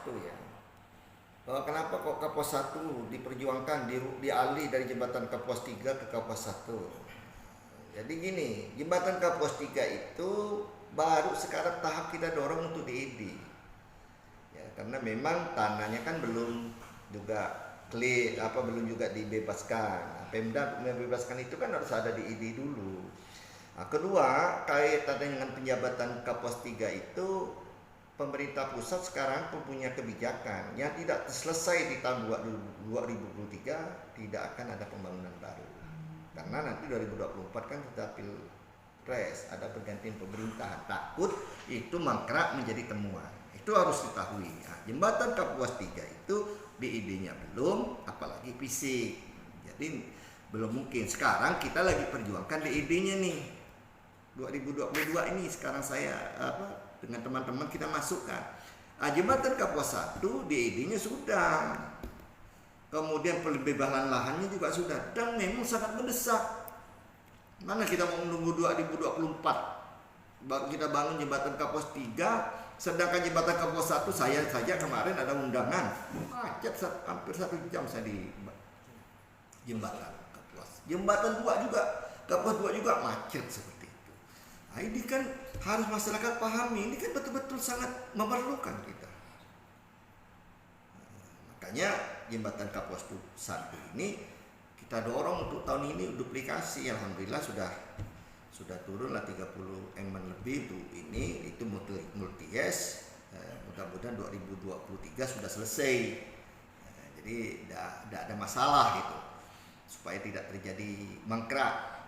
1 ya. Kenapa kok Kapuas 1 diperjuangkan dialih dari jembatan Kapuas 3 ke Kapuas 1? Jadi gini, jembatan Kapuas 3 itu baru sekarang tahap kita dorong untuk di ya, karena memang tanahnya kan belum juga belum juga dibebaskan. Nah, Pemda membebaskan itu kan harus ada di dulu. Nah, kedua, kaitannya dengan penjabatan Kapuas 3 itu pemerintah pusat sekarang punya kebijakan yang tidak selesai di tahun 2023 tidak akan ada pembangunan baru. Karena nanti 2024 kan sudah pilpres, ada pergantian pemerintahan. Takut itu mangkrak menjadi temuan. Itu harus diketahui. Nah, jembatan Kapuas 3 itu BID-nya belum, apalagi fisik. Jadi belum mungkin. Sekarang kita lagi perjuangkan BID-nya nih. 2022 ini sekarang saya dengan teman-teman kita masukkan. Jembatan Kapuas 1 BID-nya sudah. Kemudian pembebasan lahannya juga sudah, dan memang sangat mendesak. Mana kita mau menunggu 2024 baru kita bangun jembatan Kapuas 3, sedangkan jembatan Kapuas 1 saya saja kemarin ada undangan macet hampir 1 jam saya di jembatan Kapuas. Jembatan 2 juga, Kapuas 2 juga macet seperti itu. Nah, ini kan harus masyarakat pahami, ini kan betul-betul sangat memerlukan kita. Makanya jembatan Kapuas 1 ini kita dorong untuk tahun ini duplikasi. Alhamdulillah sudah turun lah 30 mm lebih tuh ini, itu multi-yes. Mudah-mudahan 2023 sudah selesai. Jadi tidak ada masalah gitu, supaya tidak terjadi mangkrak.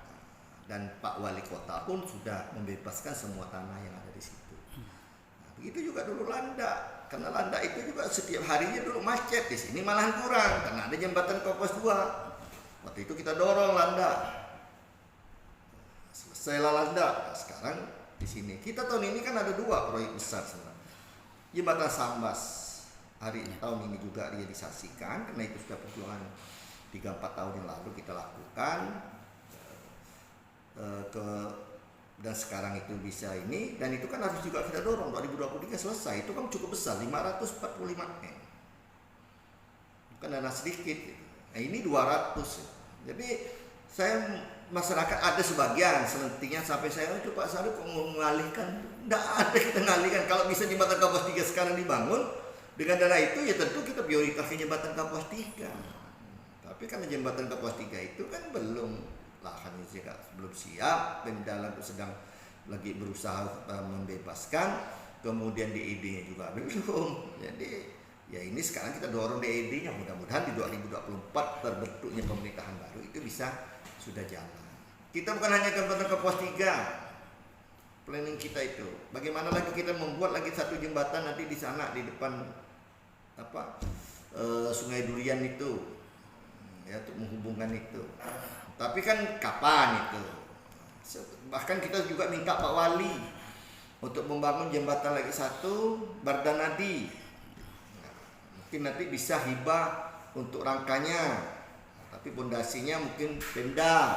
Dan Pak Wali Kota pun sudah membebaskan semua tanah yang ada di situ. Nah, begitu juga dulu Landak, karena Landak itu juga setiap harinya dulu macet. Di sini malahan kurang karena ada jembatan Kapuas 2. Waktu itu kita dorong Landak, selesailah Landak. Nah, sekarang di sini kita tahun ini kan ada 2 proyek besar sebenarnya. Jembatan Sambas tahun ini juga realisasikan, karena itu sudah perjuangan 3-4 tahun yang lalu kita lakukan. Dan sekarang itu bisa ini, dan itu kan harus juga kita dorong 2023 selesai. Itu kan cukup besar, 545 M, bukan dana sedikit gitu. Nah, ini 200 ya. Jadi masyarakat ada sebagian selentingan sampai saya itu Pak Sarip kok mau mengalihkan. Tidak ada kita mengalihkan. Kalau bisa jembatan Kapuas 3 sekarang dibangun dengan dana itu, ya tentu kita prioritaskan jembatan Kapuas 3. Tapi karena jembatan Kapuas 3 itu kan belum, lahannya juga belum siap, Pemda sedang lagi berusaha membebaskan, kemudian DED-nya juga belum. Jadi ya ini sekarang kita dorong DED-nya, mudah-mudahan di 2024 terbentuknya pemerintahan baru itu bisa sudah jalan. Kita bukan hanya jembatan Kapuas 3, planning kita itu bagaimana lagi kita membuat lagi 1 jembatan nanti di sana di depan Sungai Durian itu ya, untuk menghubungkan itu. Tapi kan kapan itu? Bahkan kita juga minta Pak Wali untuk membangun jembatan lagi 1 Bardanadi. Nah, mungkin nanti bisa hibah untuk rangkanya, tapi pondasinya mungkin Pemda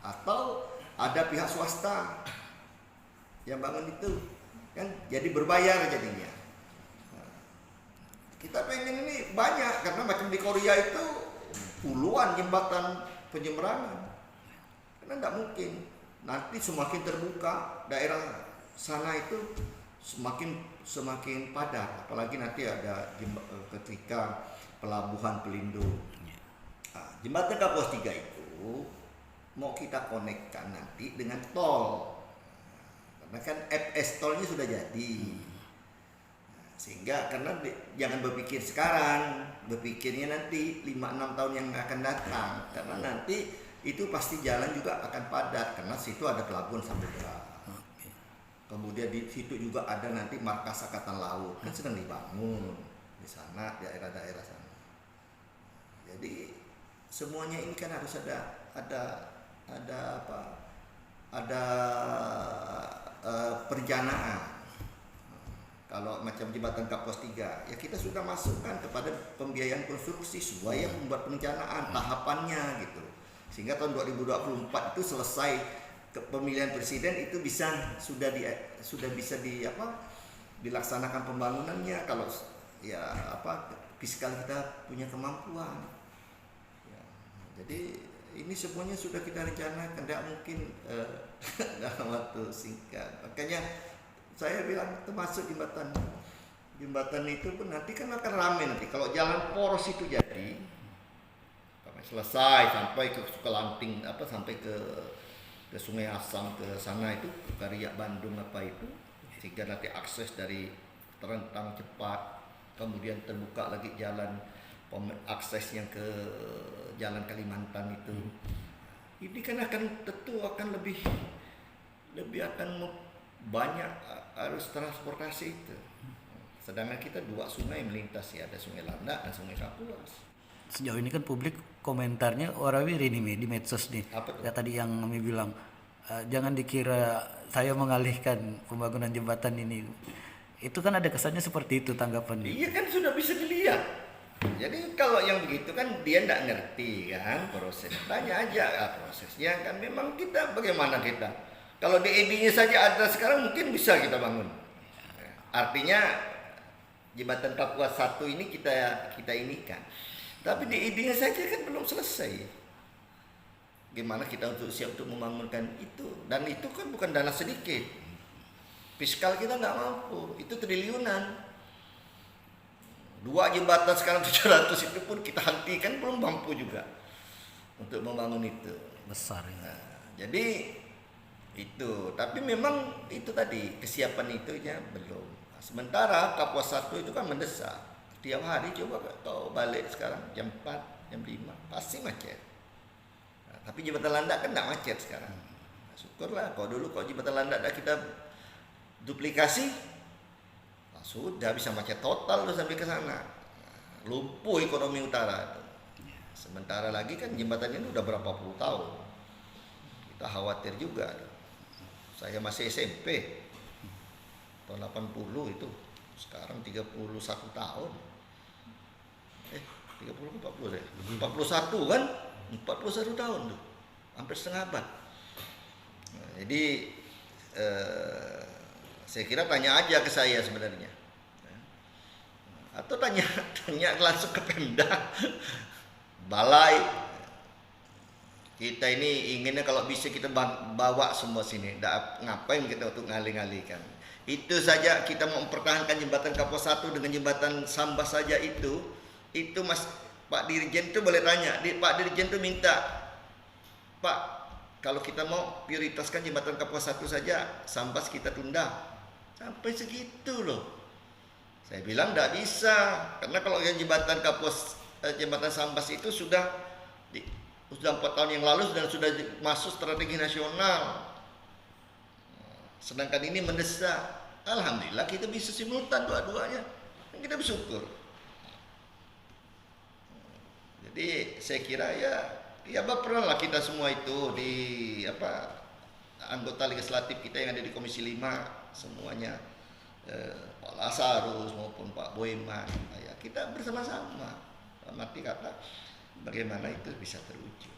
atau ada pihak swasta yang bangun itu, kan jadi berbayar jadinya. Nah, kita pengen ini banyak, karena macam di Korea itu puluhan jembatan penyeberangan, karena tidak mungkin nanti semakin terbuka daerah sana itu semakin padat, apalagi nanti ada ketika pelabuhan pelindung. Nah, jembatan Kapuas 3 itu mau kita konekkan nanti dengan tol, karena kan FS tolnya sudah jadi. Sehingga karena jangan berpikir sekarang, berpikirnya nanti 5-6 tahun yang akan datang, karena nanti itu pasti jalan juga akan padat, karena situ ada pelabuhan Samudera. Kemudian di situ juga ada nanti markas Angkatan Laut, kan sedang dibangun di sana, daerah-daerah sana. Jadi semuanya ini kan harus ada perencanaan. Kalau macam jembatan Kapuas 3, ya kita sudah masukkan kepada pembiayaan konstruksi supaya membuat perencanaan tahapannya gitu. Sehingga tahun 2024 itu selesai pemilihan presiden itu sudah bisa dilaksanakan pembangunannya. Kalau ya apa fiskal kita punya kemampuan. Ya, jadi ini semuanya sudah kita rencanakan, tidak mungkin dalam waktu singkat. Makanya saya bilang termasuk jembatan itu pun nanti kan akan ramai nanti kalau jalan poros itu jadi selesai sampai ke Sukalanting sampai ke Sungai Asam ke sana itu ke Kariak Bandung itu sehingga nanti akses dari terentang cepat, kemudian terbuka lagi jalan akses yang ke jalan Kalimantan itu. Ini kan tentu akan lebih akan banyak arus transportasi itu. Sedangkan kita 2 sungai melintas ya, ada Sungai Landak dan Sungai Kapuas. Sejauh ini kan publik komentarnya warawiri nih di medsos nih. Ya tadi yang kami bilang jangan dikira saya mengalihkan pembangunan jembatan ini. Itu kan ada kesannya seperti itu tanggapannya. Iya kan sudah bisa dilihat. Jadi kalau yang begitu kan dia tidak ngerti kan proses. Tanya aja prosesnya kan memang kita bagaimana kita. Kalau DED-nya saja ada sekarang mungkin bisa kita bangun. Artinya jembatan Kapuas 1 ini kita inikan. Tapi DED-nya saja kan belum selesai. Gimana kita siap untuk membangunkan itu? Dan itu kan bukan dana sedikit. Fiskal kita nggak mampu, itu triliunan. 2 jembatan sekarang 700 itu pun kita hentikan belum mampu juga untuk membangun itu. Besar ya. Nah, jadi itu, tapi memang itu tadi kesiapan itunya belum. Nah, sementara Kapuas 1 itu kan mendesak. Tiap hari coba kau balik sekarang jam 4, jam 5 pasti macet. Nah, tapi jembatan Landak kan tidak macet sekarang. Nah, syukurlah kalau dulu jembatan Landak kita duplikasi, nah, sudah bisa macet total tuh sampai ke sana. Nah, lumpuh ekonomi utara itu. Sementara lagi kan jembatan ini udah berapa puluh tahun. Kita khawatir juga. Saya masih SMP tahun 80 itu, sekarang 31 tahun. 30 ke 40 deh. 41 kan? 41 tahun tuh. Hampir setengah abad. Nah, jadi saya kira tanya aja ke saya sebenarnya. Atau tanya langsung ke Pemda. Balai. Kita ini inginnya kalau bisa kita bawa semua sini. Ngapain kita untuk ngalih-ngalihkan. Itu saja kita mau mempertahankan jembatan Kapuas 1 dengan jembatan Sambas saja itu Mas Pak Dirjen itu boleh tanya, Pak Dirjen itu minta, Pak, kalau kita mau prioritaskan jembatan Kapuas 1 saja, Sambas kita tunda. Sampai segitu loh. Saya bilang tidak bisa, karena kalau yang jembatan jembatan Sambas itu sudah 4 tahun yang lalu dan sudah masuk strategi nasional. Sedangkan ini mendesak. Alhamdulillah kita bisa simultan dua-duanya. Kita bersyukur. Jadi saya kira ya baperanlah kita semua itu di anggota legislatif kita yang ada di Komisi 5 semuanya, Pak Lasarus maupun Pak Boyman, ya kita bersama-sama mati kata bagaimana itu bisa terwujud.